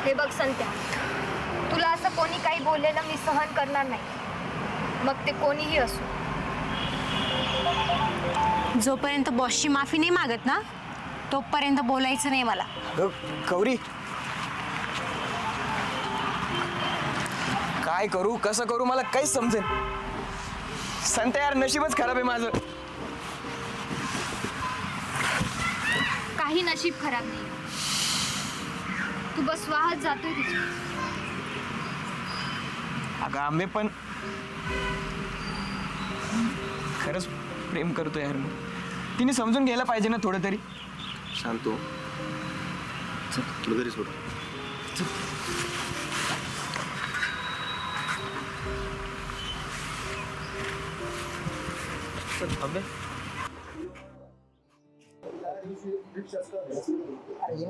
हे बघ संत्या, तुला असं कोणी काही बोललेलं मी सहन करणार नाही, मग ते कोणीही असो. जोपर्यंत बॉसची माफी नाही मागत ना तोपर्यंत बोलायचं नाही मला. गौरी, काय करू कसं करू मला काहीच समजेल. संत यार, नशीबच खराब आहे माझं. काही नशीब खराब नाही, तू बस वाहत जातोय तिच्या. अगं आम्ही पण खरंच प्रेम करतो यार. मग तिने समजून घ्यायला पाहिजे ना थोडं तरी. शांत हो. चल तुला घरी सोड. अबे अरे